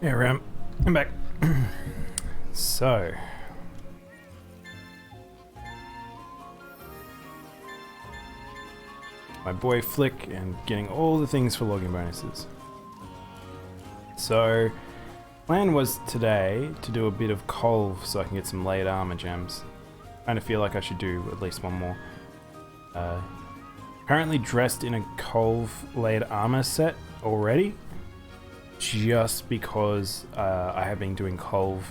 Yeah, Ram, I'm back. So, my boy Flick and getting all the things for login bonuses. So, plan was today to do a bit of Kulve so I can get some layered armor gems. Kind of feel like I should do at least one more. Currently dressed in a Kulve layered armor set already, just because I have been doing Kulve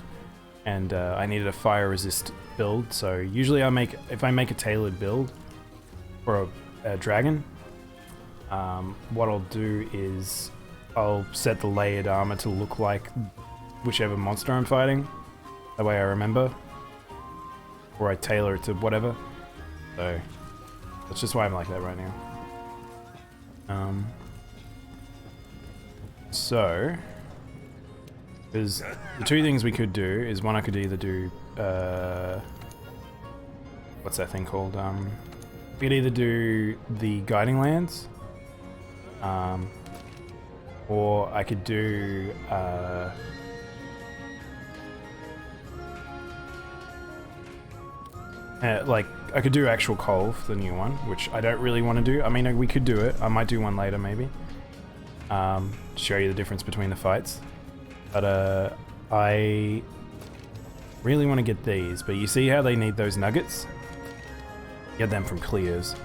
and I needed a fire resist build. So usually if I make a tailored build for a dragon, what I'll do is I'll set the layered armor to look like whichever monster I'm fighting. That way I remember, or I tailor it to whatever. So that's just why I'm like that right now. So, there's the two things we could do is one, I could either do what's that thing called? We could either do the Guiding Lands, or I could do like I could do actual Kulve, the new one, which I don't really want to do. I mean, we could do it. I might do one later, maybe. Show you the difference between the fights. But I really want to get these. But you see how they need those nuggets? Get them from clears.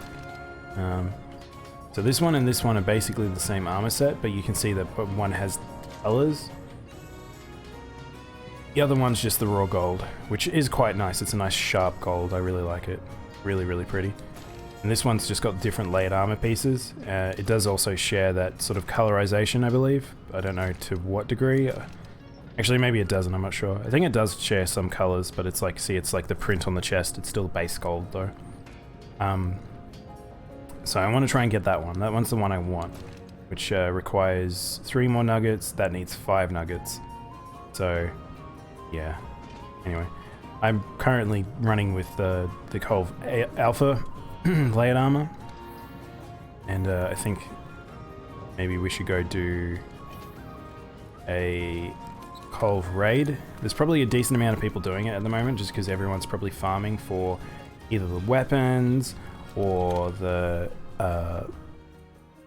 So this one and this one are basically the same armor set, but you can see that one has colors. The other one's just the raw gold, which is quite nice. It's a nice sharp gold. I really like it. Really, really pretty. And this one's just got different layered armor pieces. It does also share that sort of colorization, I believe. I don't know to what degree. Actually, maybe it doesn't, I'm not sure. I think it does share some colors, but it's like, see, it's like the print on the chest. It's still base gold, though. So I want to try and get that one. That one's the one I want, which requires 3 more nuggets. That needs 5 nuggets. So, yeah. Anyway, I'm currently running with the Kulve Alpha layered armor, and I think maybe we should go do a Kulve raid. There's probably a decent amount of people doing it at the moment, just because everyone's probably farming for either the weapons or the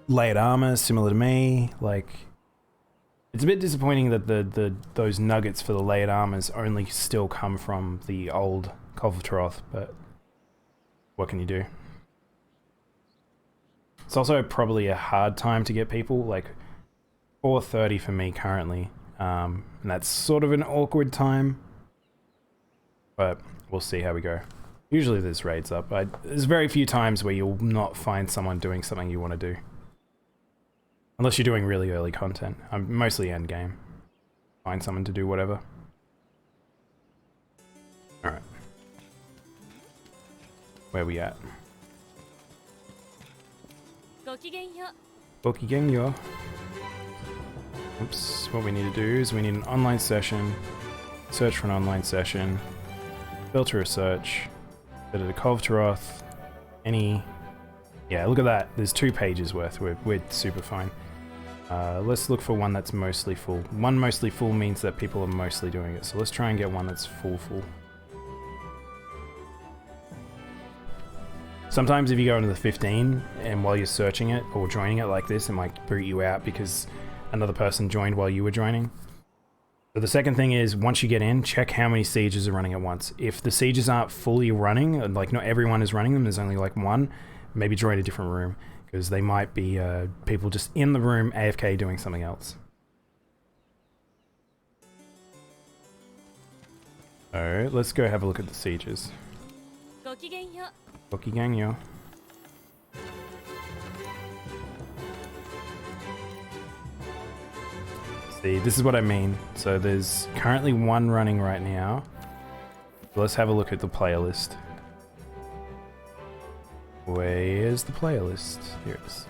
layered armor, similar to me. Like, it's a bit disappointing that those nuggets for the layered armors only still come from the old Kulve, but what can you do? It's also probably a hard time to get people, like 4:30 for me currently, and that's sort of an awkward time, but we'll see how we go. Usually there's raids up. There's very few times where you'll not find someone doing something you want to do. Unless you're doing really early content. I'm mostly end game. Find someone to do whatever. Alright. Where we at? Gokigengyo. Oops. What we need to do is we need an online session. Search for an online session. Filter a search. Go to the Kulve. Any... Yeah, look at that. There's 2 pages worth. We're super fine. Let's look for one that's mostly full. One mostly full means that people are mostly doing it. So let's try and get one that's full. Sometimes if you go into the 15 and while you're searching it or joining it like this, it might boot you out because another person joined while you were joining. So the second thing is, once you get in, check how many sieges are running at once. If the sieges aren't fully running, and like not everyone is running them, there's only like one, maybe join a different room, because they might be people just in the room AFK doing something else. Alright, let's go have a look at the sieges. Gokigengyo. See, this is what I mean. So there's currently one running right now. So let's have a look at the player list. Where's the player list? Here it is.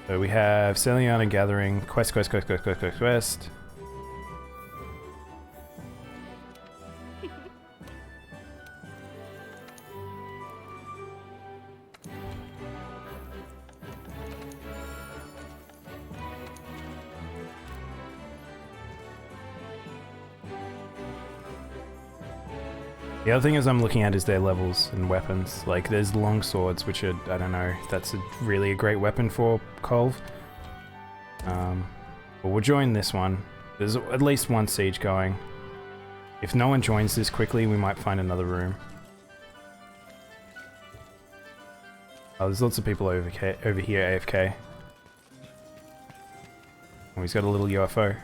So we have Celiana Gathering, Quest. The other thing is I'm looking at is their levels and weapons. Like there's long swords, which are, I don't know if that's really a great weapon for Kulve. But we'll join this one. There's at least one siege going. If no one joins this quickly, we might find another room. Oh, there's lots of people over here AFK. Oh, he's got a little UFO.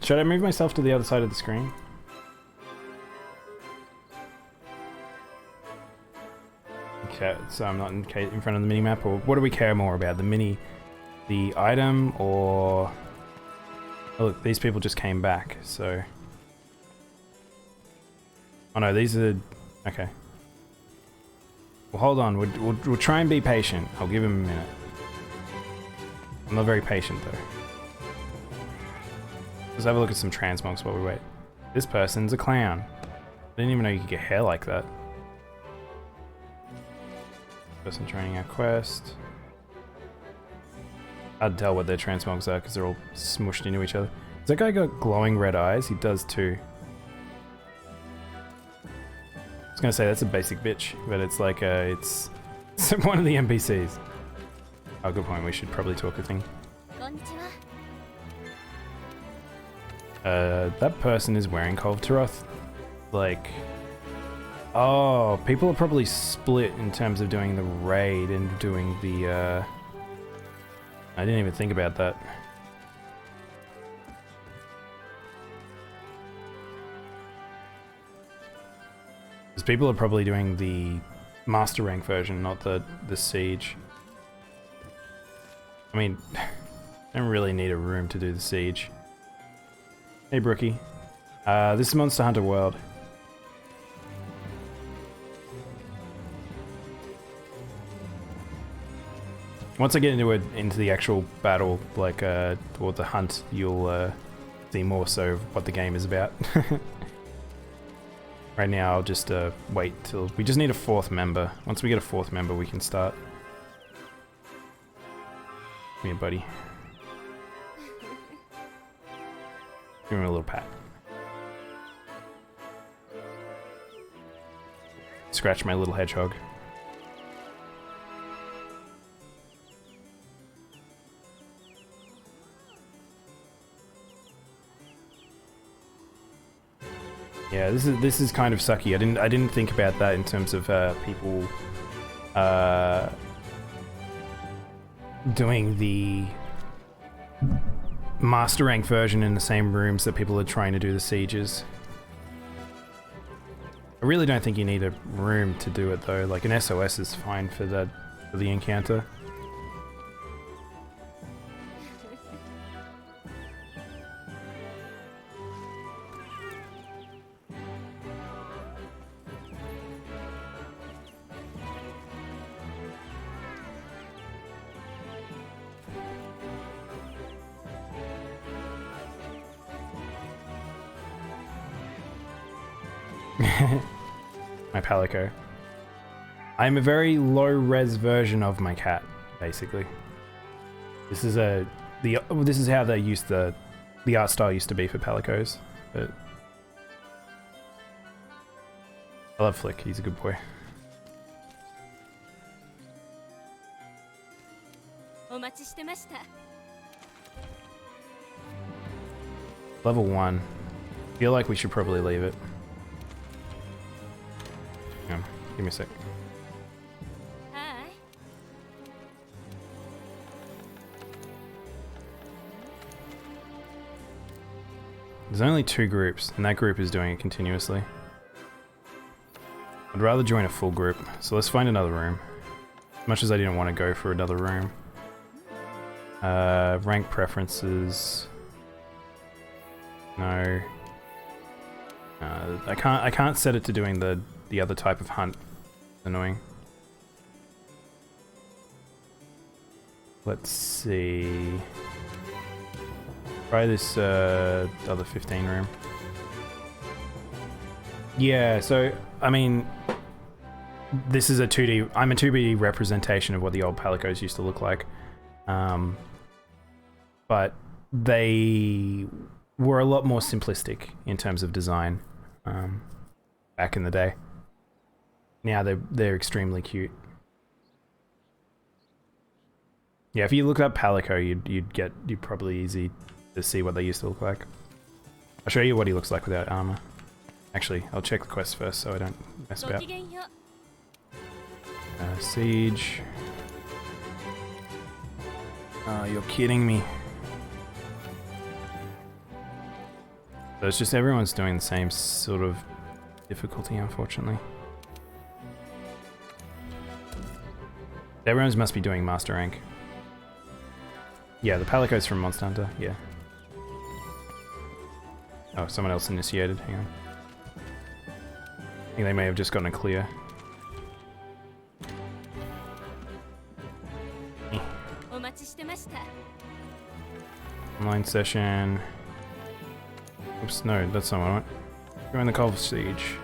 Should I move myself to the other side of the screen? Okay, so I'm not in front of the mini-map, or what do we care more about? The item, or... Oh look, these people just came back, so... Oh no, these are... Okay. Well, hold on. We'll try and be patient. I'll give him a minute. I'm not very patient, though. Let's have a look at some transmogs while we wait. This person's a clown. I didn't even know you could get hair like that. Person training our quest. I'd tell what their transmogs are because they're all smushed into each other. Has that guy got glowing red eyes? He does too. I was gonna say that's a basic bitch, but it's like it's one of the NPCs. Oh, good point. We should probably talk a thing. That person is wearing Kulve. Like, oh, people are probably split in terms of doing the raid and doing the. I didn't even think about that. Because people are probably doing the master rank version, not the siege. I mean, I don't really need a room to do the siege. Hey Brookie. This is Monster Hunter World. Once I get into the actual battle, like or the hunt, you'll see more so what the game is about. Right now, I'll just wait till we just need a fourth member. Once we get a fourth member, we can start. Come here, buddy. Give him a little pat. Scratch my little hedgehog. Yeah, this is kind of sucky. I didn't think about that in terms of people doing the master rank version in the same rooms that people are trying to do the sieges. I really don't think you need a room to do it though. Like an SOS is fine for the encounter. My Palico. I'm a very low-res version of my cat, basically. This is this is how they used the art style used to be for Palicos, but I love Flick. He's a good boy. Level 1. Feel like we should probably leave it. Give me a sec. There's only 2 groups, and that group is doing it continuously. I'd rather join a full group, so let's find another room. As much as I didn't want to go for another room. Rank preferences. No. I can't set it to doing the other type of hunt. Annoying. Let's see. Try this other 15 room. Yeah, so I mean, this is a 2D. I'm a 2D representation of what the old Palicos used to look like, but they were a lot more simplistic in terms of design back in the day. Now they're extremely cute. Yeah, if you look up Palico, you'd probably easy to see what they used to look like. I'll show you what he looks like without armor. Actually, I'll check the quest first so I don't mess about. Siege. Oh, you're kidding me. So it's just everyone's doing the same sort of difficulty, unfortunately. Everyone's must be doing master rank. Yeah, the Palico's from Monster Hunter, yeah. Oh, someone else initiated, hang on. I think they may have just gotten a clear. Online session. Oops, no, that's not what I want. Join the Kulve Siege.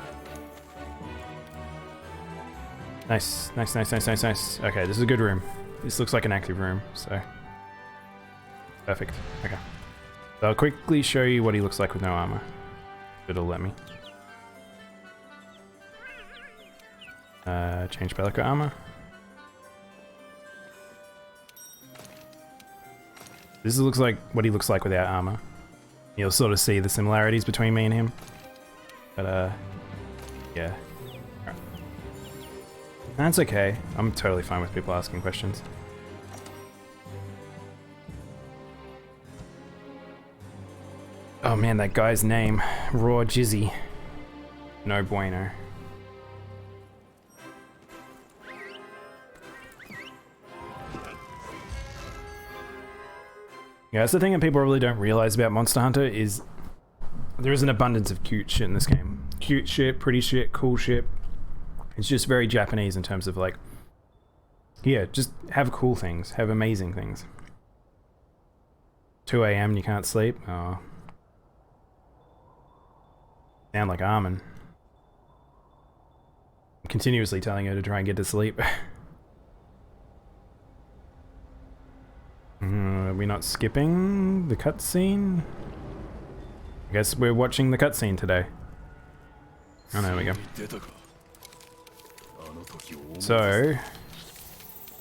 Nice, nice, nice, nice, nice, nice. Okay, this is a good room. This looks like an active room, so... Perfect, okay. So I'll quickly show you what he looks like with no armor. It'll let me. Change Palico armor. This looks like what he looks like without armor. You'll sort of see the similarities between me and him. But, yeah. Right. That's okay. I'm totally fine with people asking questions. Oh man, that guy's name. Raw Jizzy. No bueno. Yeah, that's the thing that people really don't realize about Monster Hunter is there is an abundance of cute shit in this game. Cute shit, pretty shit, cool shit. It's just very Japanese in terms of like, yeah, just have cool things, have amazing things. 2 AM and you can't sleep? Oh. Sound like Armin. I'm continuously telling her to try and get to sleep. Are we not skipping the cutscene? I guess we're watching the cutscene today. Oh, there we go. So,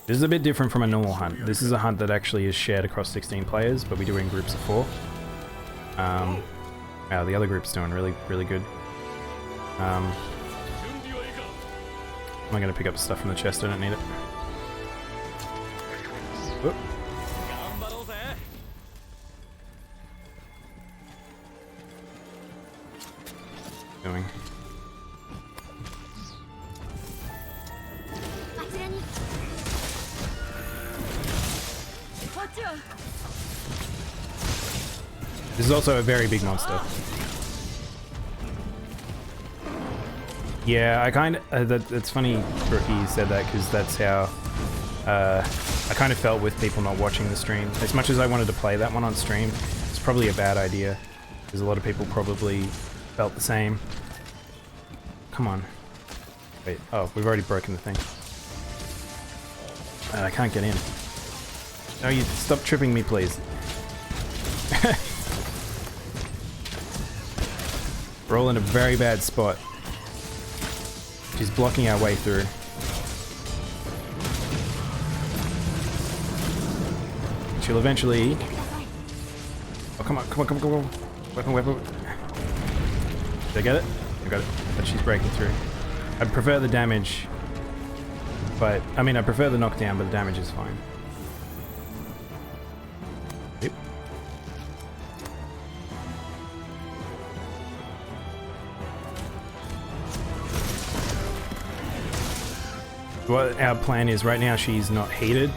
this is a bit different from a normal hunt. This is a hunt that actually is shared across 16 players, but we do it in groups of 4. Wow, the other group's doing really, really good. I'm gonna pick up stuff from the chest, I don't need it. Whoop. Doing. This is also a very big monster. Yeah, I kind of, that's funny Rookie said that because that's how I kind of felt with people not watching the stream. As much as I wanted to play that one on stream, it's probably a bad idea because a lot of people probably felt the same. Come on. Wait, oh, we've already broken the thing. I can't get in. No, you stop tripping me, please. We're all in a very bad spot. She's blocking our way through. She'll eventually... Oh, come on, come on, come on, come on. Weapon, weapon. Did I get it? I got it. But she's breaking through. I'd prefer the damage. But, I mean, I prefer the knockdown, but the damage is fine. Yep. What our plan is right now, she's not heated,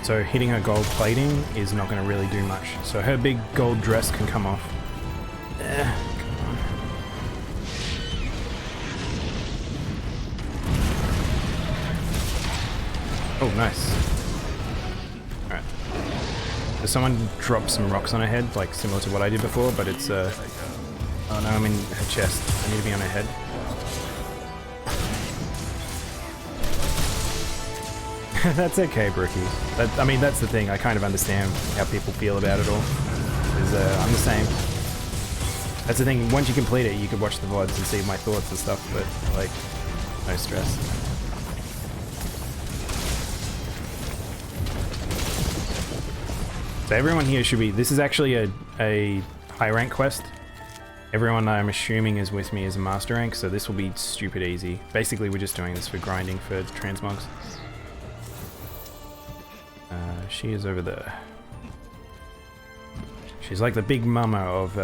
so hitting her gold plating is not going to really do much. So her big gold dress can come off. Come on. Oh, nice. Alright, So someone dropped some rocks on her head, like similar to what I did before, but it's oh no, I'm in her chest. I need to be on her head. That's okay, Brookie. I mean, that's the thing. I kind of understand how people feel about it all. I'm the same. That's the thing. Once you complete it, you could watch the VODs and see my thoughts and stuff, but like, no stress. So everyone here should be... This is actually a high rank quest. Everyone I'm assuming is with me is a master rank, so this will be stupid easy. Basically, we're just doing this for grinding for transmogs. She is over there. She's like the big mama of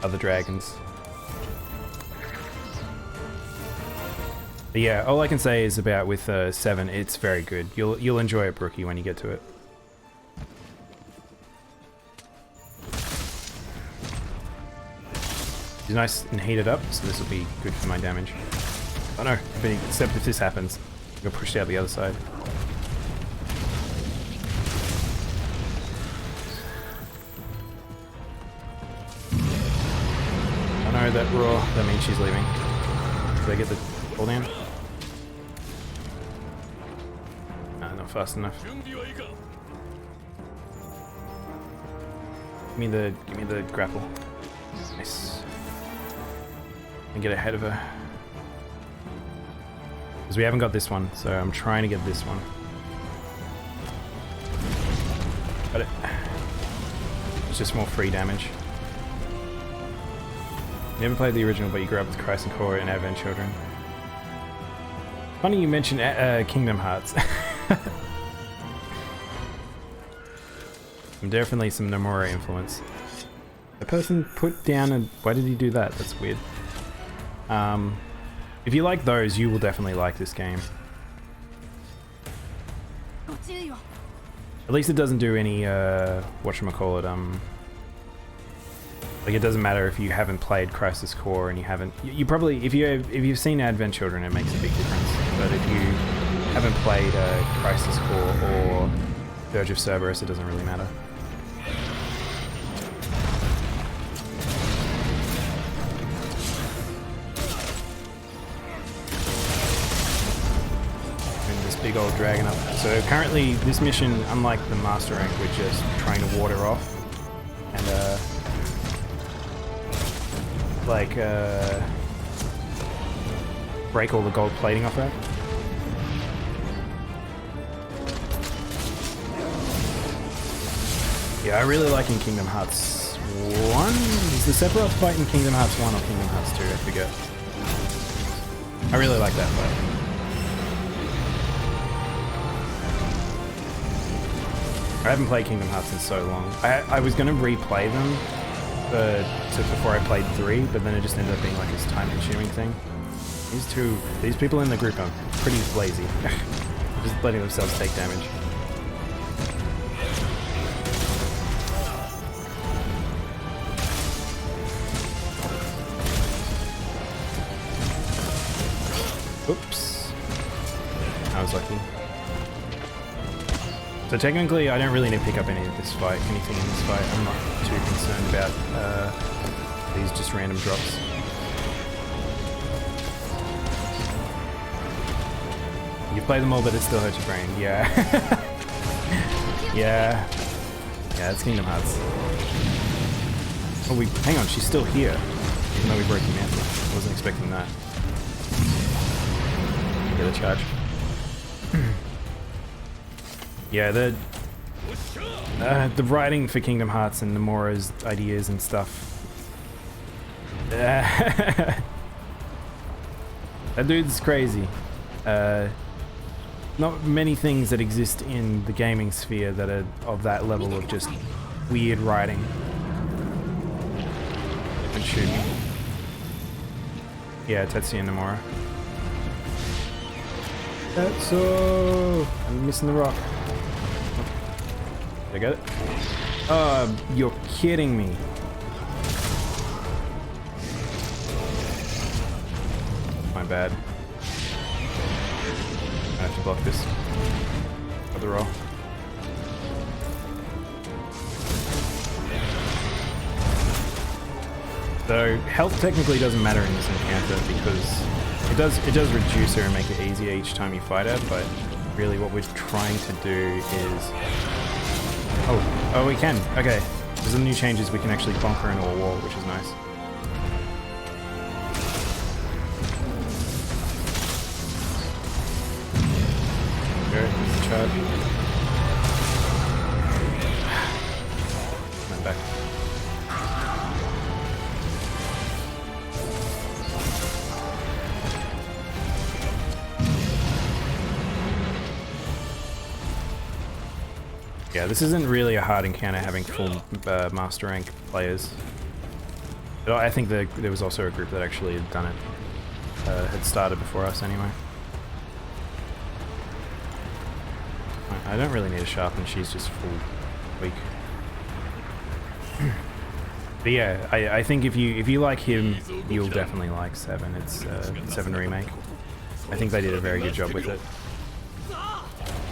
other dragons. But yeah, all I can say is about with 7, it's very good. You'll enjoy it, Brookie, when you get to it. It's nice and heated up, so this will be good for my damage. Oh no, except if this happens, I'm gonna push out the other side. Oh no, that raw, that means she's leaving. Did I get the pull down? Nah, not fast enough. Give me the grapple. Nice. And get ahead of her. Because we haven't got this one, so I'm trying to get this one. Got it. It's just more free damage. Never played the original, but you grew up with Christ and Core and Advent Children. Funny you mentioned Kingdom Hearts. I'm definitely some Nomura influence. The person put down a... Why did he do that? That's weird. If you like those, you will definitely like this game. At least it doesn't do any, whatchamacallit, like it doesn't matter if you haven't played Crisis Core and you haven't... You probably... If you've seen Advent Children, it makes a big difference. But if you haven't played Crisis Core or Verge of Cerberus, it doesn't really matter. Big old dragon up. So currently this mission, unlike the master rank, we're just trying to ward her off and break all the gold plating off her. Yeah, I really like in Kingdom Hearts 1. Is the Sephiroth fight in Kingdom Hearts 1 or Kingdom Hearts 2? I forget. I really like that fight. I haven't played Kingdom Hearts in so long. I was going to replay them before I played 3, but then it just ended up being like this time-consuming thing. These people in the group are pretty lazy. Just letting themselves take damage. Oops. I was lucky. So technically, I don't really need to pick up anything in this fight. I'm not too concerned about these just random drops. You play them all, but it still hurts your brain. Yeah. Yeah, it's Kingdom Hearts. Oh, hang on, she's still here. Even though we broke the mantle. I wasn't expecting that. Get a charge. Yeah, the writing for Kingdom Hearts and Nomura's ideas and stuff. That dude's crazy. Not many things that exist in the gaming sphere that are of that level of just weird writing. And shoot me. Yeah, Tetsuya Nomura. Tetsuo! I'm missing the rock. Did I get it? Oh, you're kidding me. My bad. I have to block this. Other roll. So health technically doesn't matter in this encounter because it does reduce her and make it easier each time you fight her, but really what we're trying to do is... Oh, we can. Okay. There's some new changes. We can actually bonk her into a wall, which is nice. Go, charge. Went back. Yeah, this isn't really a hard encounter having full master rank players. But I think there was also a group that actually had done it. Had started before us anyway. I don't really need a sharpen, she's just full weak. But yeah, I think if you like him, you'll definitely like 7. It's 7 Remake. I think they did a very good job with it.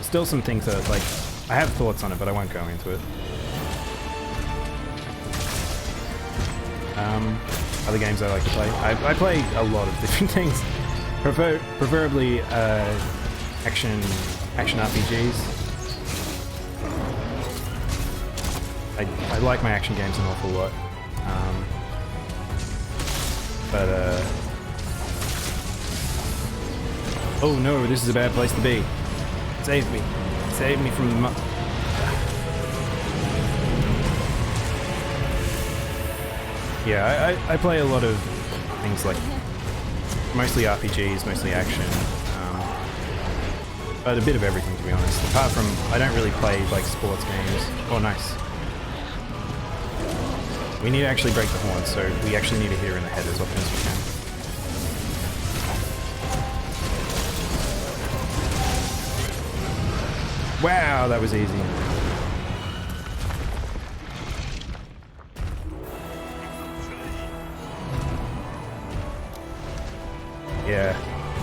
Still some things that, like, I have thoughts on it, but I won't go into it. Other games I like to play. I play a lot of different things. Preferably action RPGs. I like my action games an awful lot. Oh no, this is a bad place to be. Save me. Save me from the Yeah, I play a lot of things like mostly RPGs, mostly action, but a bit of everything to be honest. Apart from, I don't really play like sports games. Oh nice. We need to actually break the horn, so we actually need to hit her in the head as often as we can. Wow, that was easy.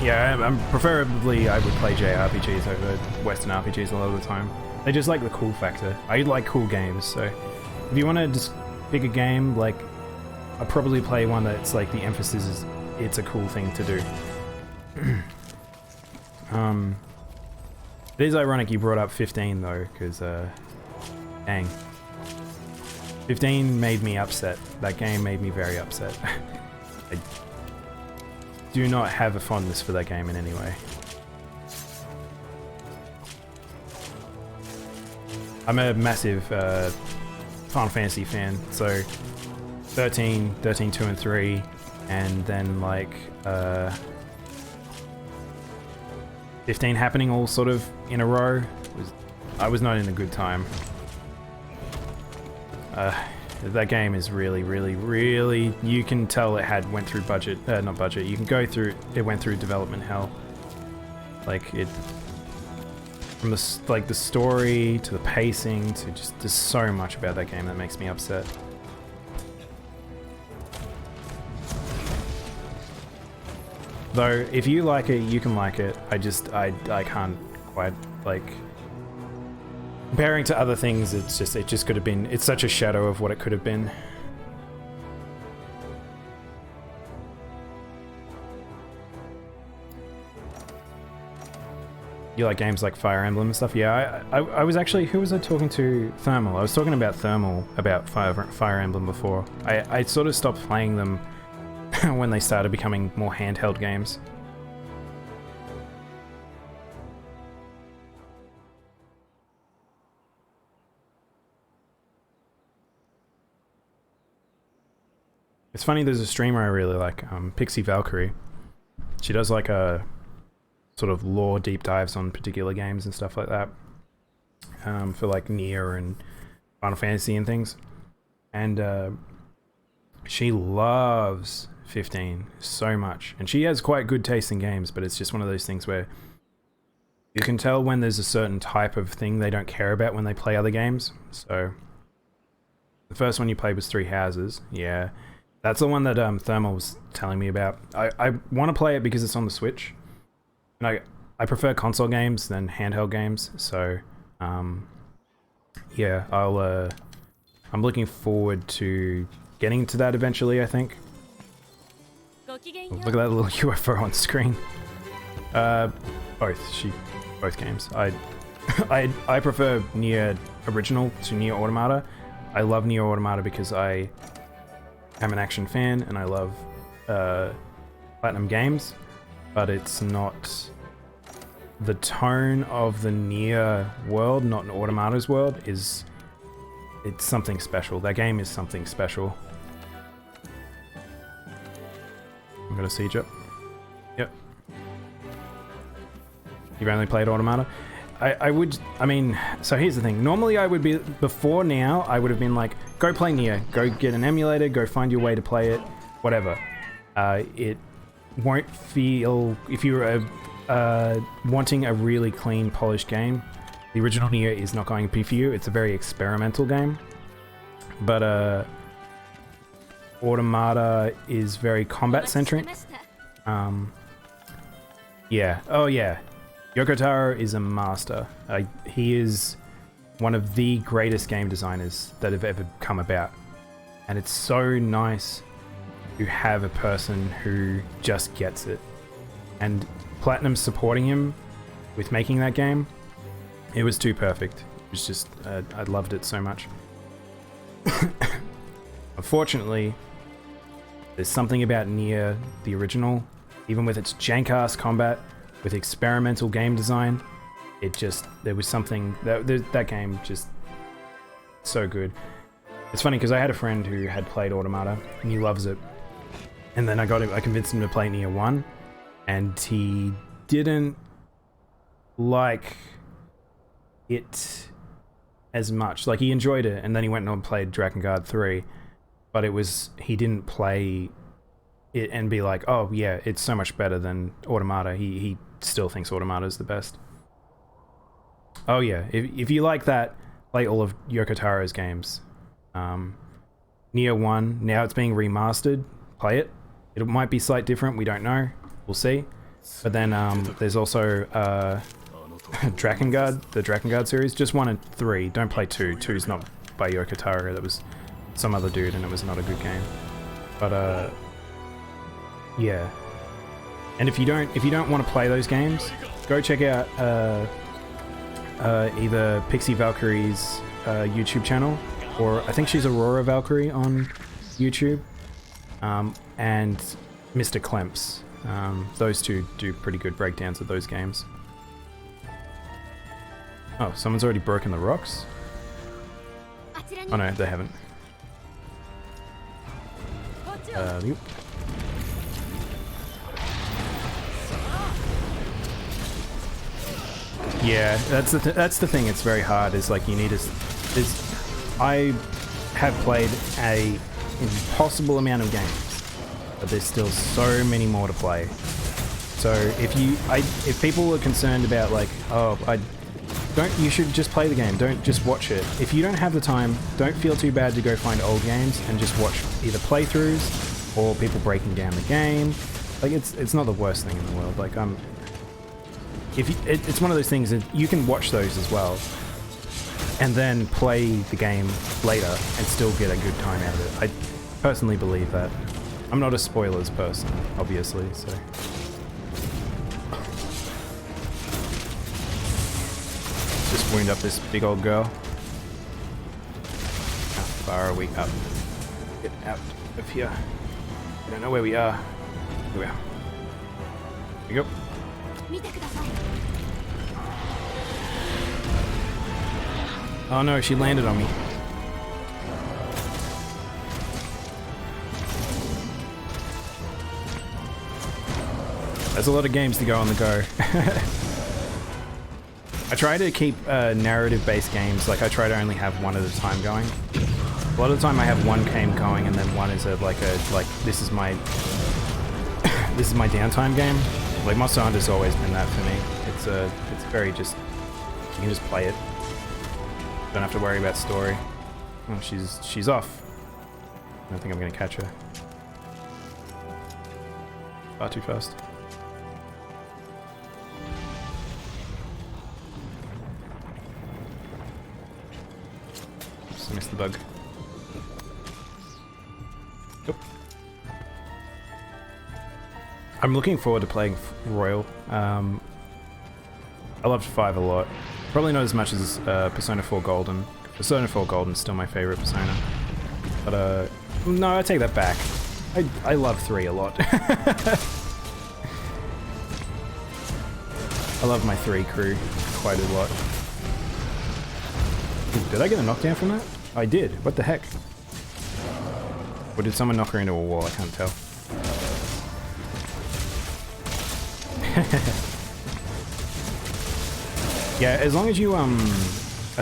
Yeah, I'm preferably I would play JRPGs over Western RPGs a lot of the time. They just like the cool factor. I like cool games, so if you want to just pick a game, like, I'll probably play one that's like the emphasis is it's a cool thing to do. It is ironic you brought up 15 though, because dang. 15 made me upset. That game made me very upset. I do not have a fondness for that game in any way. I'm a massive Final Fantasy fan, so 13, 2 and 3, and then like 15 happening all sort of in a row. I was not in a good time. That game is really, you can tell it went through budget, not budget, you can go through, it went through development hell. Like it, from the story to the pacing to just, there's so much about that game that makes me upset. Though, if you like it, you can like it. I can't quite, like... Comparing to other things, it just could have been... It's such a shadow of what it could have been. You like games like Fire Emblem and stuff? Yeah, I was actually... Who was I talking to? Thermal. I was talking about Thermal, about Fire Emblem before. I sort of stopped playing them when they started becoming more handheld games. It's funny, there's a streamer I really like, Pixie Valkyrie. She does like a sort of lore deep dives on particular games and stuff like that. For like Nier and Final Fantasy and things. And she loves 15 so much. And she has quite good taste in games, but it's just one of those things where you can tell when there's a certain type of thing they don't care about when they play other games. So the first one you played was Three Houses. Yeah. That's the one that Thermal was telling me about. I want to play it because it's on the Switch. And I prefer console games than handheld games, so yeah, I'm looking forward to getting to that eventually, I think. Look at that little UFO on screen. Both games. I prefer Nier Original to Nier Automata. I love Nier Automata because I am an action fan and I love Platinum games, but it's not the tone of the Nier world, not an Automata's world, it's something special. That game is something special. I'm gonna siege up. Yep. You've only played Automata? I mean, so here's the thing. Normally I would be, before now, I would have been like, go play Nier, go get an emulator, go find your way to play it, whatever. It won't feel, if you're wanting a really clean, polished game, the original Nier is not going to be for you. It's a very experimental game. But Automata is very combat-centric. Yeah. Oh, yeah. Yoko Taro is a master. He is one of the greatest game designers that have ever come about. And it's so nice to have a person who just gets it. And Platinum supporting him with making that game, it was too perfect. It was just, I loved it so much. Unfortunately, there's something about Nier, the original, even with its jank-ass combat, with experimental game design, there was something, that game just so good. It's funny because I had a friend who had played Automata and he loves it. And then I convinced him to play Nier 1 and he didn't like it as much. Like, he enjoyed it and then he went on and played Drakengard 3, but he didn't play it and be like, oh yeah, it's so much better than Automata. He still thinks Automata is the best. Oh yeah, if you like that, play all of Yoko Taro's games. Nier 1, now it's being remastered, play it. It might be slightly different, we don't know, we'll see. But then there's also Drakengard, the Drakengard series, just 1 and 3, don't play 2. 2's not by Yoko Taro, that was some other dude and it was not a good game. But yeah. And if you don't want to play those games, go check out either Pixie Valkyrie's YouTube channel, or I think she's Aurora Valkyrie on YouTube, and Mr. Klemps. Those two do pretty good breakdowns of those games. Oh, someone's already broken the rocks? Oh no, they haven't. Yep. Yeah, that's the thing. It's very hard. Is like you need to. I have played a impossible amount of games, but there's still so many more to play. So if people are concerned about like, oh, you should just play the game. Don't just watch it. If you don't have the time, don't feel too bad to go find old games and just watch either playthroughs or people breaking down the game. Like it's not the worst thing in the world. Like it's one of those things that you can watch those as well, and then play the game later and still get a good time out of it. I personally believe that. I'm not a spoilers person, obviously, so. Just wound up this big old girl. How far are we up? Get out of here. I don't know where we are. Here we are. Here we go. Oh no, she landed on me. There's a lot of games to go on the go. I try to keep narrative-based games, like I try to only have one at a time going. A lot of the time I have one game going and then one is this is my this is my downtime game. Like Monster Hunter's always been that for me. It's very just, you can just play it. Don't have to worry about story. Oh, she's off. I don't think I'm gonna catch her. Far too fast. Just missed the bug. Oop. I'm looking forward to playing Royal. I loved 5 a lot. Probably not as much as Persona 4 Golden. Persona 4 Golden is still my favorite Persona. But no, I take that back. I love 3 a lot. I love my 3 crew quite a lot. Ooh, did I get a knockdown from that? I did. What the heck? Or did someone knock her into a wall? I can't tell. Yeah, as long as you, I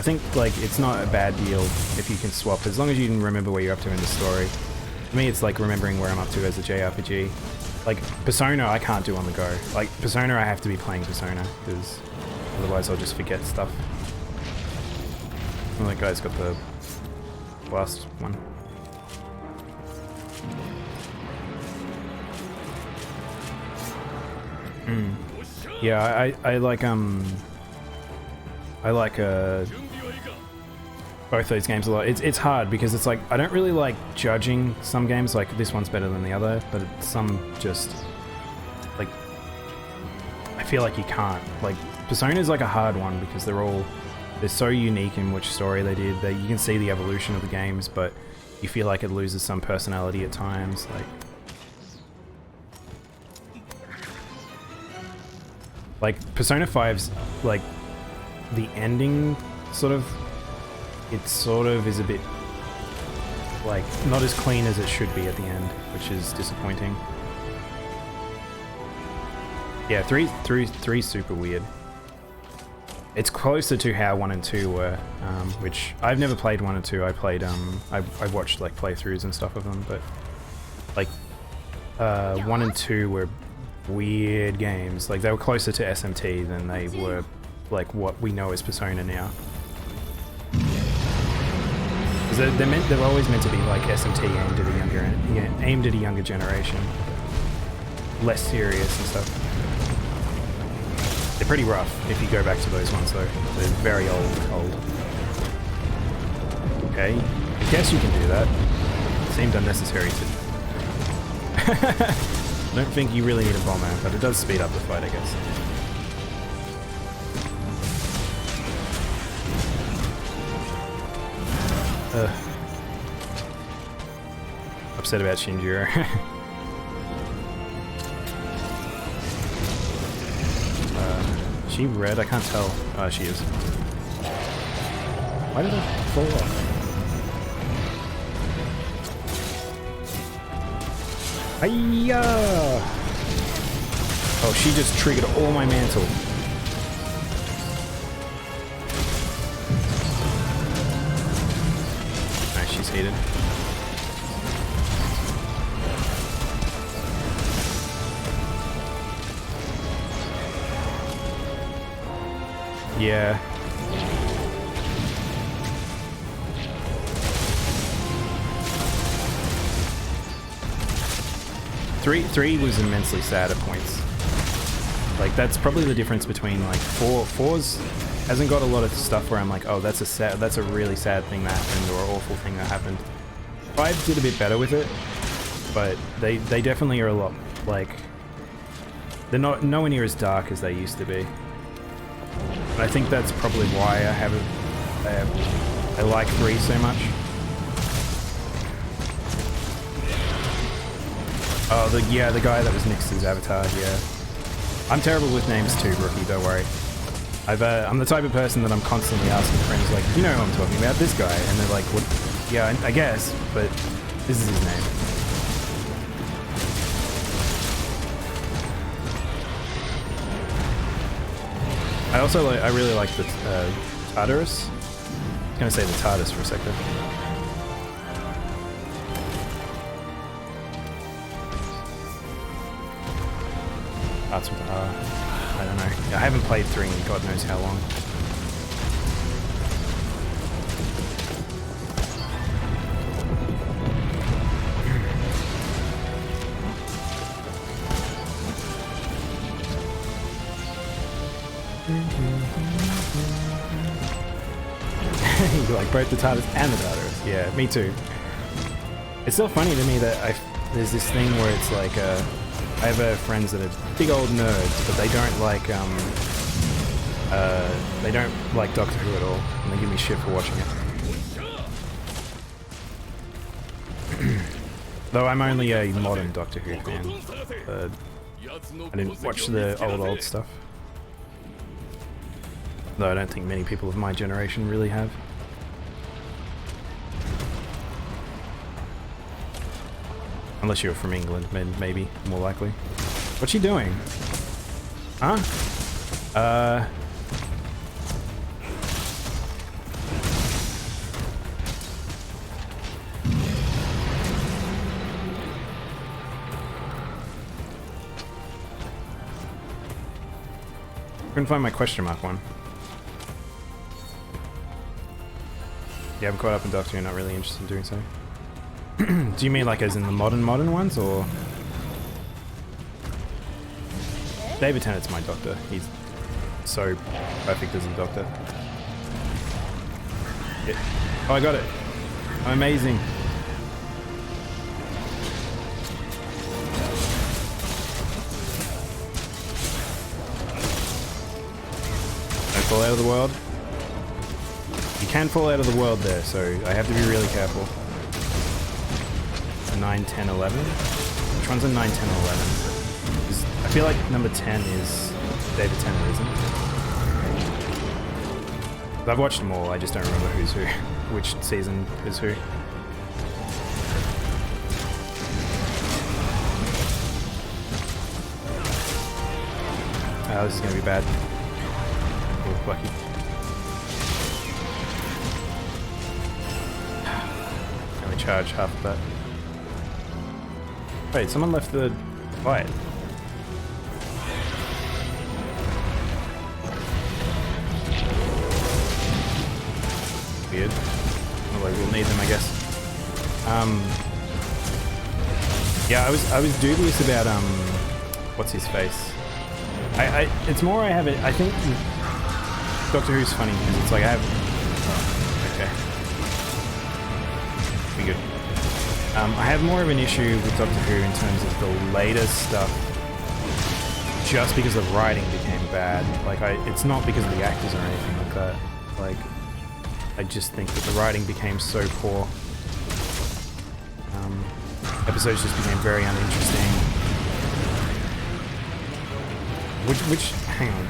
think, like, it's not a bad deal if you can swap, as long as you can remember where you're up to in the story. For me, it's like remembering where I'm up to as a JRPG. Like, Persona, I can't do on the go. Like, Persona, I have to be playing Persona, because otherwise I'll just forget stuff. Oh, that guy's got the last one. Yeah, I like both those games a lot. It's hard because it's like I don't really like judging some games like this one's better than the other, but some just like I feel like you can't. Like Persona is like a hard one because they're so unique in which story they did. You can see the evolution of the games, but you feel like it loses some personality at times. Like Persona 5's like the ending sort of is a bit like not as clean as it should be at the end, which is disappointing. Yeah, 3's super weird. It's closer to how 1 and 2 were, which I've never played 1 and 2. I played I watched like playthroughs and stuff of them, but like 1 and 2 were weird games. Like they were closer to SMT than they were like what we know as Persona now. Because they're always meant to be like SMT aimed at a younger generation, less serious and stuff. They're pretty rough if you go back to those ones though. They're very old. Okay, I guess you can do that. It seemed unnecessary to. I don't think you really need a bomber, but it does speed up the fight, I guess. Upset about Shinjiro. She red? I can't tell. Oh, she is. Why did I fall off? Hiya! Oh, she just triggered all my mantle. Nice, she's heated. Yeah. Three was immensely sad at points. Like that's probably the difference between like four's hasn't got a lot of stuff where I'm like, oh, that's a really sad thing that happened or awful thing that happened. 5 did a bit better with it, but they definitely are a lot like they're nowhere near as dark as they used to be. And I think that's probably why I like 3 so much. Oh, the guy that was next to his avatar, yeah. I'm terrible with names too, rookie, don't worry. I'm the type of person that I'm constantly asking friends, like, you know who I'm talking about, this guy, and they're like, what? Yeah, I guess, but this is his name. I really like the Tartarus. I was gonna say the TARDIS for a second. Starts with R. I don't know. I haven't played 3 in God knows how long. You like both the TARDIS and the Tartarus. Yeah, me too. It's still funny to me that there's this thing where it's like I I have friends that are big old nerds, but they don't like Doctor Who at all, and they give me shit for watching it. Though I'm only a modern Doctor Who fan. I didn't watch the old stuff. Though I don't think many people of my generation really have. Unless you're from England, maybe, more likely. What's she doing? Huh? Couldn't find my question mark one. Yeah, I'm caught up in Doctor Who, not really interested in doing so. Do you mean like as in the modern ones, or? David Tennant's my Doctor. He's so perfect as a Doctor. Yeah. Oh, I got it. I'm amazing. Don't fall out of the world. You can fall out of the world there, so I have to be really careful. 9, 10, 11? Which one's a 9, 10, 11? I feel like number 10 is David Tennant, isn't it? I've watched them all, I just don't remember who's who. Which season is who. This is gonna be bad. Oh, lucky. Only charge half of that. Wait, someone left the light. Weird. Well, we'll need them, I guess. Yeah, I was dubious about what's his face. It's more I have it. I think Doctor Who's funny because it's like I have. Oh, okay. Be good. I have more of an issue with Doctor Who in terms of the later stuff, just because the writing became bad. Like, it's not because of the actors or anything like that. Like, I just think that the writing became so poor. Episodes just became very uninteresting. Hang on.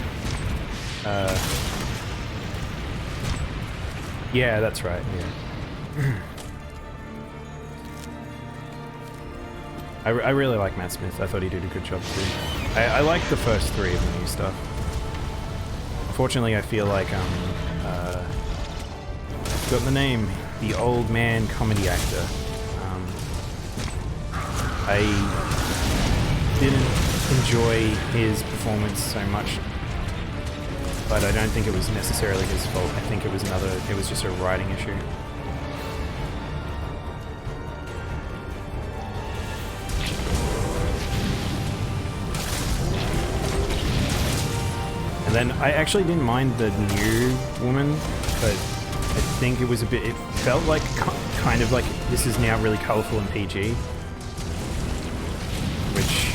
Yeah, that's right, yeah. I really like Matt Smith. I thought he did a good job too. I like the first 3 of the new stuff. Unfortunately, I feel like I've got the name, the old man comedy actor. I didn't enjoy his performance so much, but I don't think it was necessarily his fault. I think it was just a writing issue. And then I actually didn't mind the new woman, but I think it was it felt like kind of like this is now really colourful and PG, which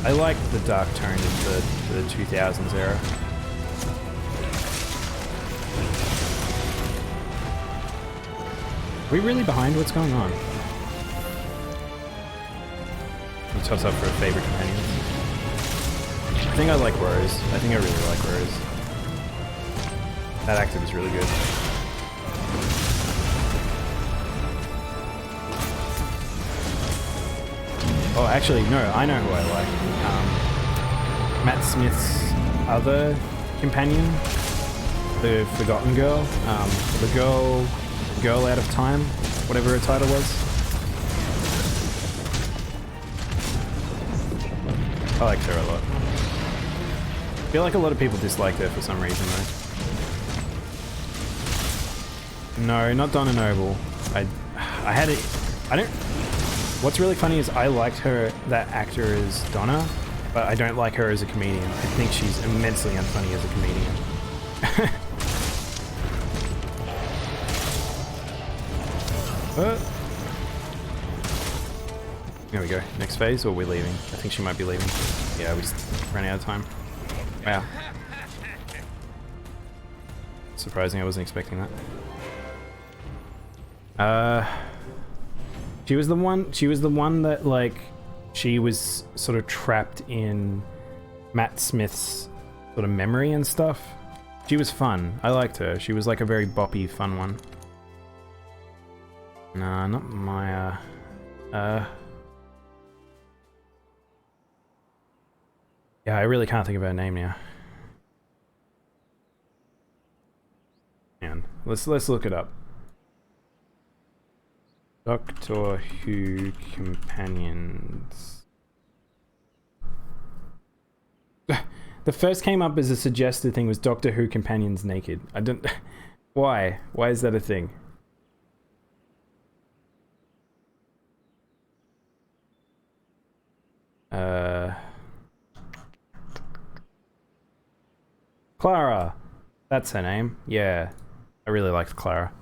I like the dark tone of the 2000s era. Are we really behind? What's going on? You toss up for a favourite companion. I think I like Rose. I think I really like Rose. That actor was really good. Oh, actually, no, I know who I like. Matt Smith's other companion, the Forgotten Girl, the girl out of time, whatever her title was. I liked her a lot. I feel like a lot of people disliked her for some reason, though. No, not Donna Noble. I had it. I don't. What's really funny is I liked her, that actor, as Donna, but I don't like her as a comedian. I think she's immensely unfunny as a comedian. There we go. Next phase, or we're leaving? I think she might be leaving. Yeah, we just ran out of time. Wow. Surprising, I wasn't expecting that. She was the one that, like, she was sort of trapped in Matt Smith's sort of memory and stuff. She was fun. I liked her. She was like a very boppy, fun one. Nah, not Maya. Yeah, I really can't think of her name now. Man, let's look it up. Doctor Who companions. The first came up as a suggested thing was Doctor Who companions naked. I don't. Why? Why is that a thing? Clara. That's her name. Yeah. I really liked Clara.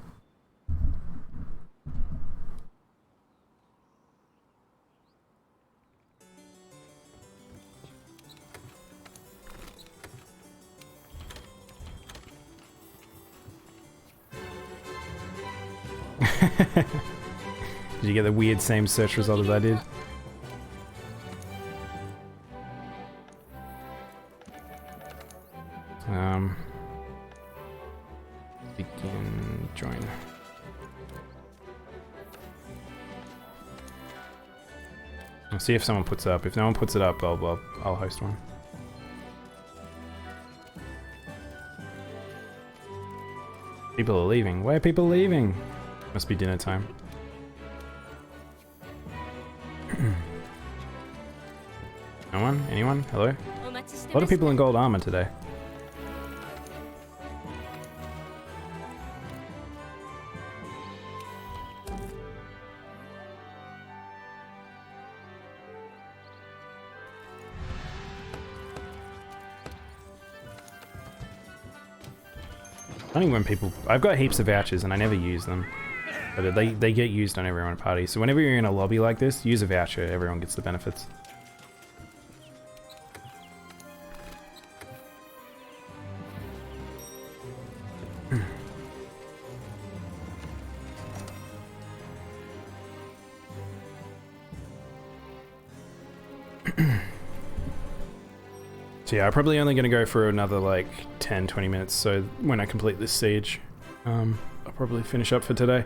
Did you get the weird same search result as I did? Begin, join. I'll see if someone puts it up. If no one puts it up, I'll host one. People are leaving. Why are people leaving? Must be dinner time. No one? Anyone? Hello? A lot of people in gold armor today. Only when people... I've got heaps of vouchers and I never use them. But they get used on everyone at party. So whenever you're in a lobby like this, use a voucher. Everyone gets the benefits. So yeah, I'm probably only going to go for another like 10-20 minutes, so when I complete this siege, I'll probably finish up for today.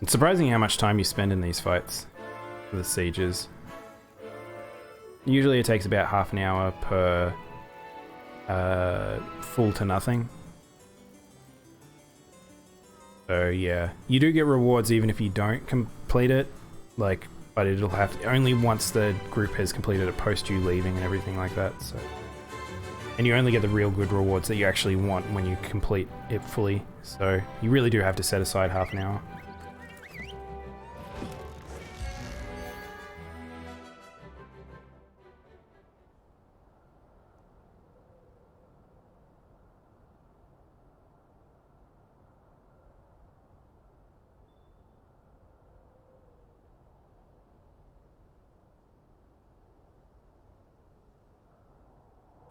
It's surprising how much time you spend in these fights, for the sieges. Usually it takes about half an hour per full to nothing. So yeah, you do get rewards even if you don't complete it, like, but it'll have to, only once the group has completed it, post you leaving and everything like that. So, and you only get the real good rewards that you actually want when you complete it fully. So you really do have to set aside half an hour.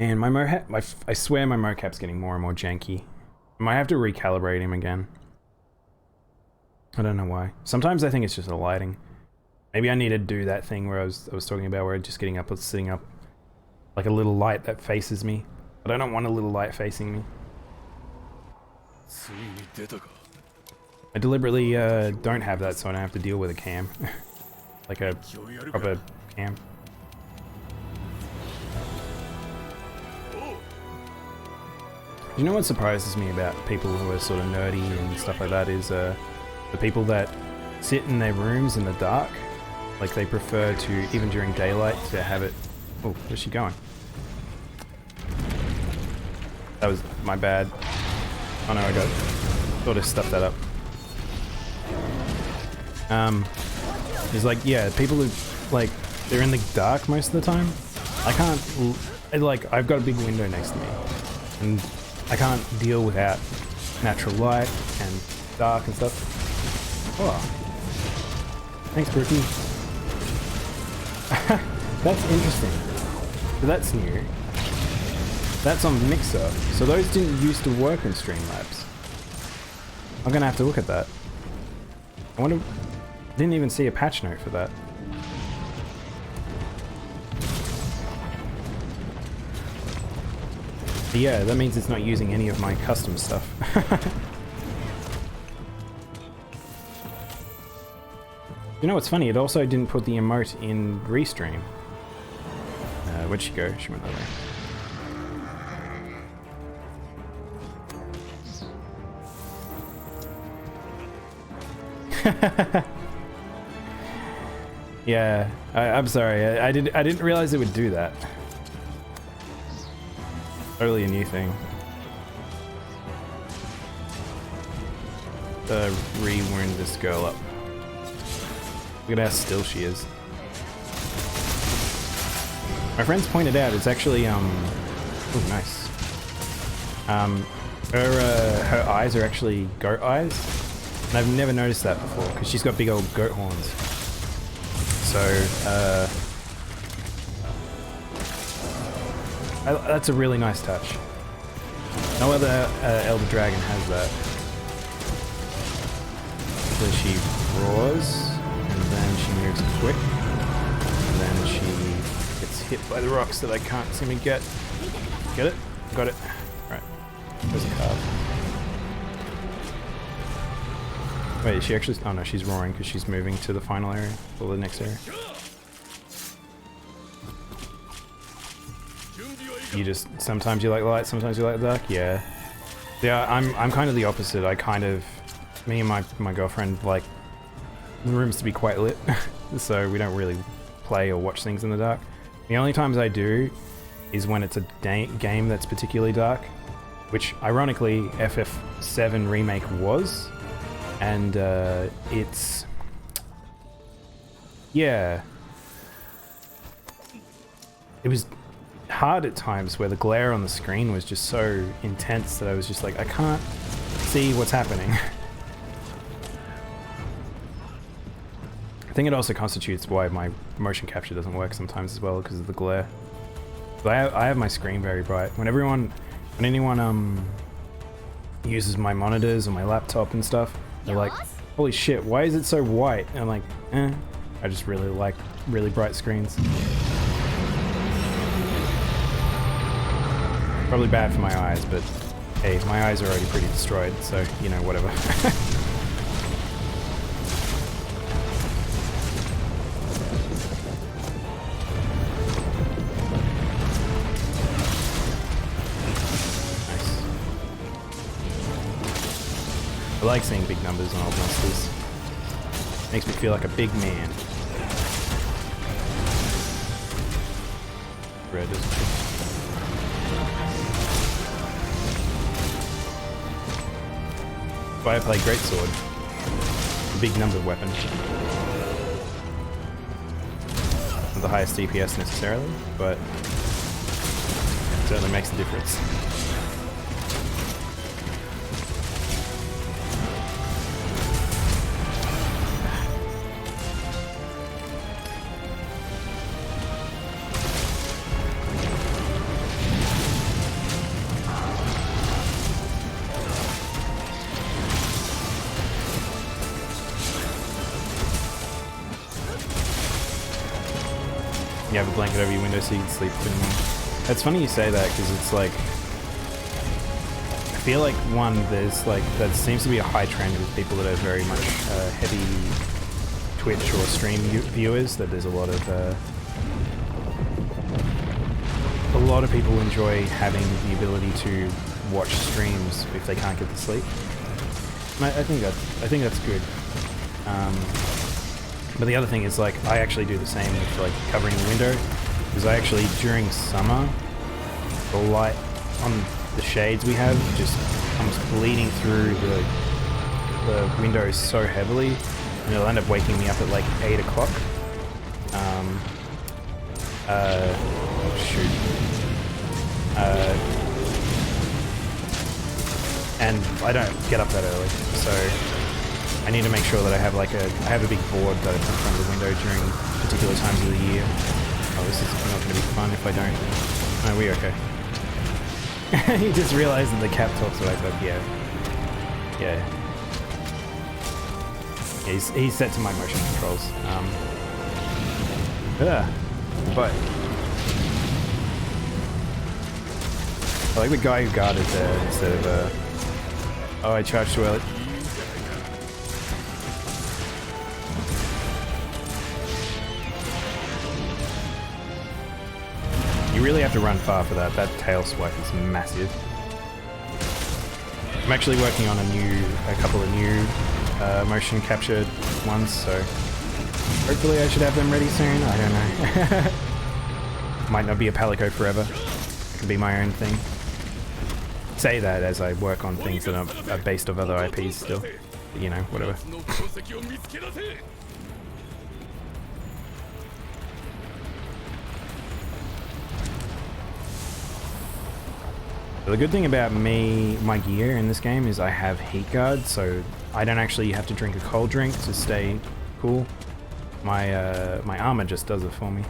And my mocap, I swear my mocap's getting more and more janky. I might have to recalibrate him again. I don't know why. Sometimes I think it's just the lighting. Maybe I need to do that thing where I was talking about, where just getting up or sitting up like a little light that faces me. But I don't want a little light facing me. I deliberately don't have that so I don't have to deal with a cam. Like a proper cam. You know what surprises me about people who are sort of nerdy and stuff like that is the people that sit in their rooms in the dark. Like they prefer to, even during daylight, to have it... Oh, where's she going? That was my bad. Oh no, I got... Sort of stuffed that up. It's like, yeah, people who, like, they're in the dark most of the time. I can't... Like, I've got a big window next to me. And I can't deal without natural light and dark and stuff. Oh. Thanks, Brookie. That's interesting. So that's new. That's on Mixer. So those didn't used to work in Streamlabs. I'm gonna have to look at that. I wonder... Didn't even see a patch note for that. But yeah, that means it's not using any of my custom stuff. You know what's funny? It also didn't put the emote in Restream. Where'd she go? She went over there. Yeah, I'm sorry. I didn't realize it would do that. Totally a new thing. Re-wound this girl up. Look at how still she is. My friends pointed out it's actually oh nice. Her eyes are actually goat eyes, and I've never noticed that before because she's got big old goat horns. So that's a really nice touch. No other Elder Dragon has that. So she roars, and then she moves quick, and then she gets hit by the rocks that I can't seem to get. Get it? Got it. Right. There's a card. Wait, is she actually... Oh no, she's roaring because she's moving to the final area, or the next area. You just... Sometimes you like light, sometimes you like dark? Yeah. Yeah, I'm kind of the opposite. I kind of... Me and my girlfriend like the rooms to be quite lit, so we don't really play or watch things in the dark. The only times I do is when it's a game that's particularly dark, which ironically FF7 Remake was, and it's... Yeah. It was hard at times where the glare on the screen was just so intense that I was just like, I can't see what's happening. I think it also constitutes why my motion capture doesn't work sometimes as well, because of the glare. But I have my screen very bright. When anyone uses my monitors or my laptop and stuff, they're like, holy shit, why is it so white? And I'm like, I just really like really bright screens. Probably bad for my eyes, but hey, my eyes are already pretty destroyed, so, you know, whatever. I like seeing big numbers on old monsters. Makes me feel like a big man. Red is why I play Greatsword. A big number weapon. Not the highest DPS necessarily, but it certainly makes a difference. You have a blanket over your window so you can sleep anymore. It's funny you say that because it's like, I feel like one, there's like, that seems to be a high trend with people that are very much heavy Twitch or stream viewers, that there's a lot of people enjoy having the ability to watch streams if they can't get to sleep. And I think that's good. But the other thing is, like, I actually do the same with, like, covering the window, because I actually, during summer, the light on the shades we have just comes bleeding through the windows so heavily, and it'll end up waking me up at, like, 8 o'clock. Shoot. And I don't get up that early, so I I need to make sure that I have like I have a big board that I put in front of the window during particular times of the year. Oh, this is not going to be fun if I don't. No, we're okay. He just realized that the cap talks right, but yeah. Yeah. He's set to my motion controls. But I like the guy who guarded there instead of oh, I charged too early. You really have to run far for that. That tail swipe is massive. I'm actually working on a couple of new motion captured ones, so hopefully I should have them ready soon. I don't know. Might not be a Palico forever. It could be my own thing. Say that as I work on things that are based off other IPs still. But, you know, whatever. The good thing about my gear in this game is I have heat guard, so I don't actually have to drink a cold drink to stay cool. My armor just does it for me.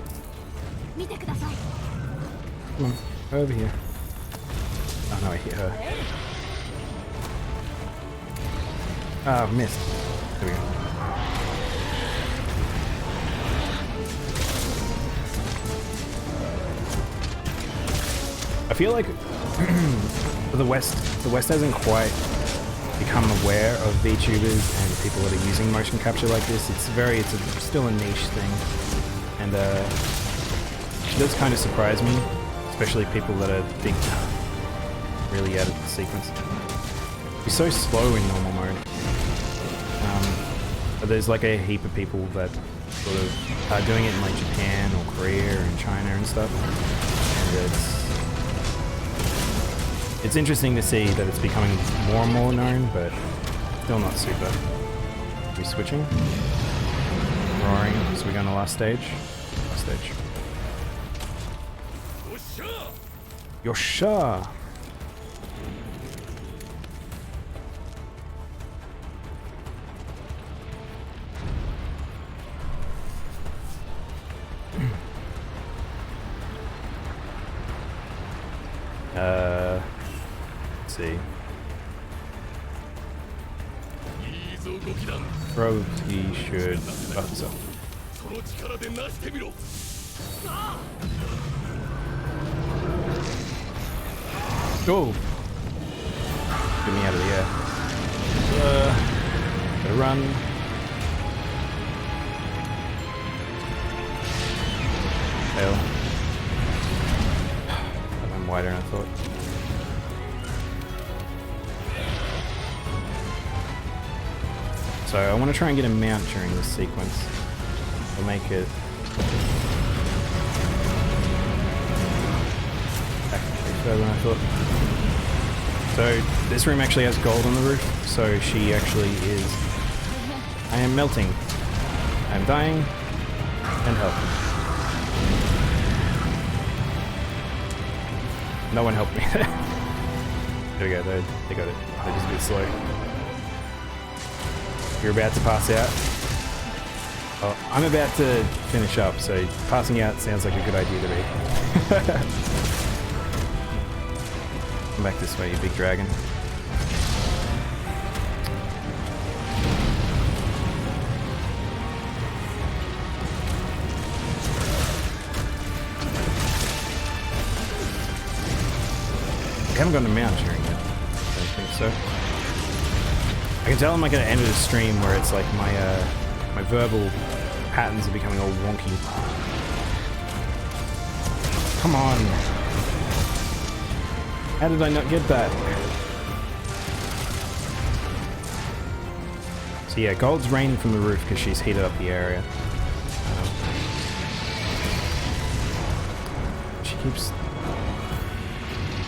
Come on, over here. Oh no, I hit her. Oh, missed. There we go. I feel like the West hasn't quite become aware of VTubers and people that are using motion capture like this. It's still a niche thing, and it does kind of surprise me, especially people that are big, really out of the sequence. It's so slow in normal mode, but there's like a heap of people that sort of are doing it in like Japan or Korea and China and stuff, and it's interesting to see that it's becoming more and more known, but still not super. Are we switching? Roaring, so we go on the last stage? Last stage. Yosha! Let's see. Probably should up so. Oh! Get me out of the air. Gotta run. Fail. That went wider than I thought. So I want to try and get a mount during this sequence. I'll make it back further than I thought. So this room actually has gold on the roof, so she actually is... I am melting. I am dying. And help. No one helped me. There we go, they got it. They're just a bit slow. You're about to pass out. Oh, I'm about to finish up, so passing out sounds like a good idea to me. Come back this way, you big dragon. I haven't gotten a mount during it. I don't think so. I can tell I'm like at the end of the stream where it's like my verbal patterns are becoming all wonky. Come on. How did I not get that? So yeah, gold's raining from the roof because she's heated up the area. She keeps...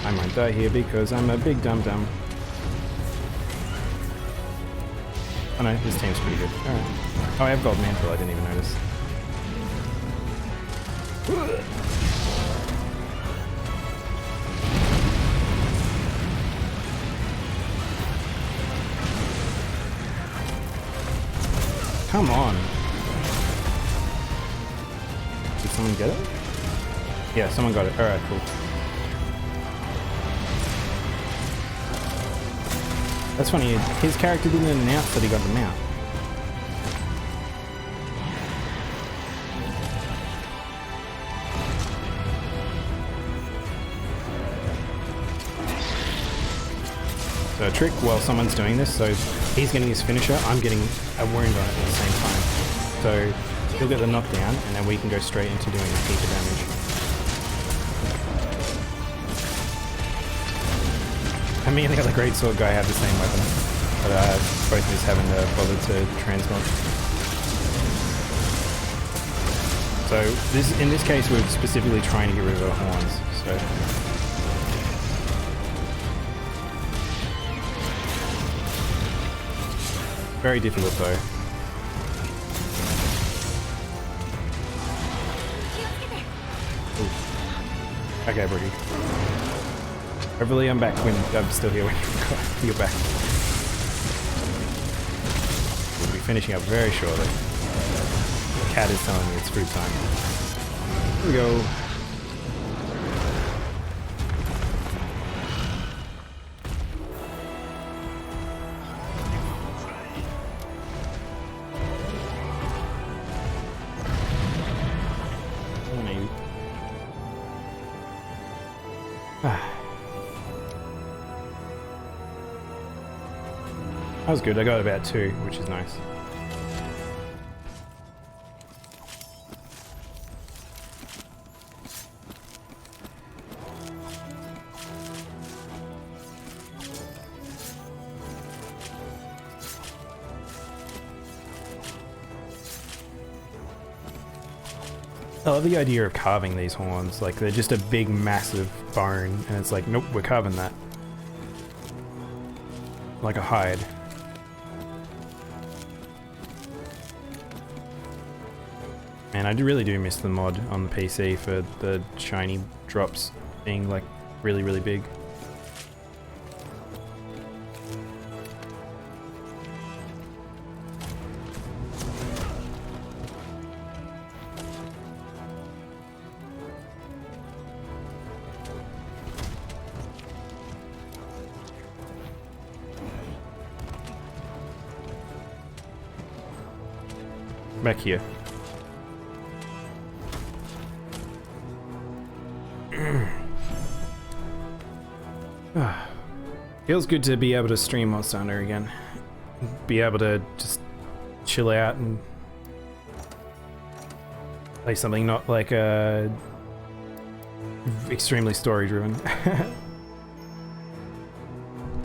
I might die here because I'm a big dum-dum. Oh no, this team's pretty good. Alright. Oh, I have gold mantle, I didn't even notice. Come on. Did someone get it? Yeah, someone got it. Alright, cool. That's funny, his character didn't announce that he got the mount. So a trick while someone's doing this, so he's getting his finisher, I'm getting a wound on it at the same time. So he'll get the knockdown, and then we can go straight into doing a heap of damage. And me and the other greatsword guy have the same weapon, but both just haven't bothered to transmog. So in this case, we're specifically trying to get rid of the horns. So. Very difficult though. Ooh. Okay, Brookie. Hopefully I'm back when I'm still here when you're back. We'll be finishing up very shortly. The cat is telling me it's food time. Here we go. That was good, I got about 2, which is nice. I love the idea of carving these horns, like they're just a big massive bone and it's like, nope, we're carving that. Like a hide. Man, I really do miss the mod on the PC for the shiny drops being like really, really big. Back here. Feels good to be able to stream Monster Hunter again. Be able to just chill out and play something not like extremely story driven.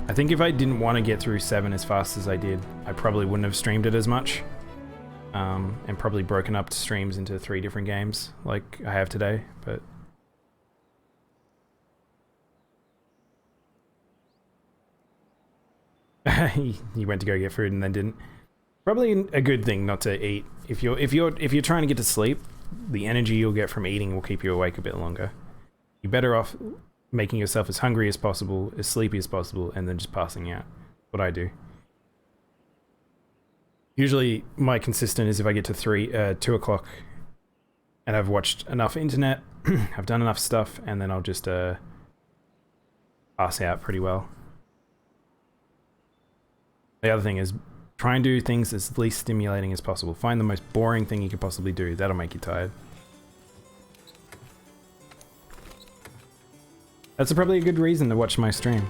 I think if I didn't want to get through 7 as fast as I did, I probably wouldn't have streamed it as much. And probably broken up streams into 3 different games like I have today, but you went to go get food and then didn't. Probably a good thing not to eat. If you're trying to get to sleep, the energy you'll get from eating will keep you awake a bit longer. You're better off making yourself as hungry as possible, as sleepy as possible, and then just passing out. What I do. Usually my consistent is if I get to 2 o'clock and I've watched enough internet, I've done enough stuff, and then I'll just pass out pretty well. The other thing is try and do things as least stimulating as possible. Find the most boring thing you can possibly do. That'll make you tired. That's probably a good reason to watch my stream.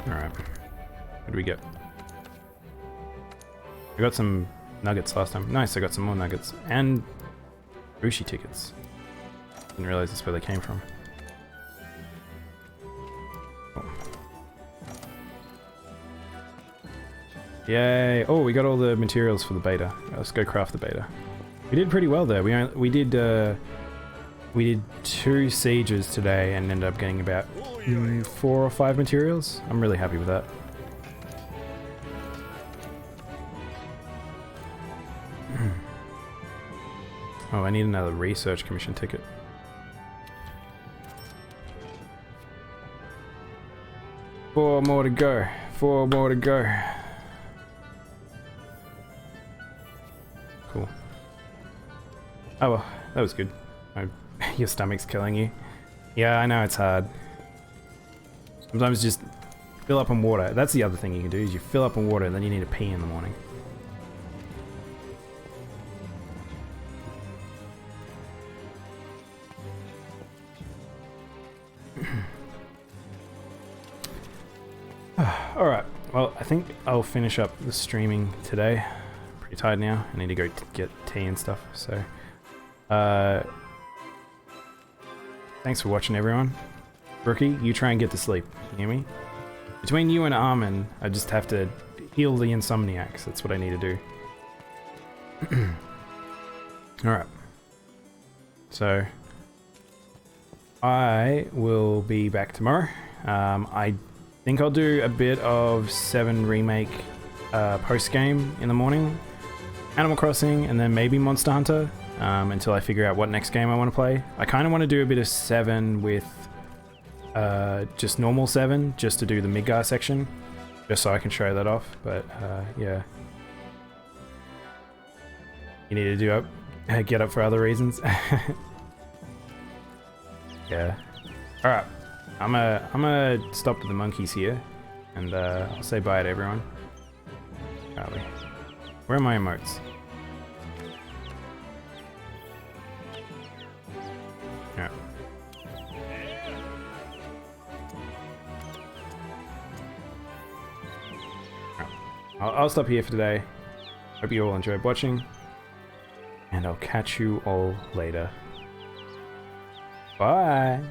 Alright. What do we get? I got some nuggets last time. Nice, I got some more nuggets. And Rushi tickets. Didn't realize that's where they came from. Oh. Yay! Oh, we got all the materials for the beta. Let's go craft the beta. We did pretty well there. We did 2 sieges today and ended up getting about 4 or 5 materials. I'm really happy with that. Oh, I need another research commission ticket. 4 more to go. 4 more to go. Cool. Oh well, that was good. Your stomach's killing you. Yeah, I know it's hard. Sometimes just fill up on water. That's the other thing you can do, is you fill up on water and then you need to pee in the morning. Alright, well, I think I'll finish up the streaming today. I'm pretty tired now. I need to go get tea and stuff, so... thanks for watching, everyone. Rookie, you try and get to sleep. You hear me? Between you and Armin, I just have to heal the insomniacs. That's what I need to do. Alright. So... I will be back tomorrow. I think I'll do a bit of 7 Remake post-game in the morning. Animal Crossing, and then maybe Monster Hunter, until I figure out what next game I want to play. I kind of want to do a bit of 7 with just normal 7, just to do the Midgar section, just so I can show that off, but yeah. You need to do up, get up for other reasons. Yeah. Alright. I'm gonna stop to the monkeys here, and I'll say bye to everyone. Golly. Where are my emotes? Yeah. I'll stop here for today. Hope you all enjoyed watching, and I'll catch you all later. Bye!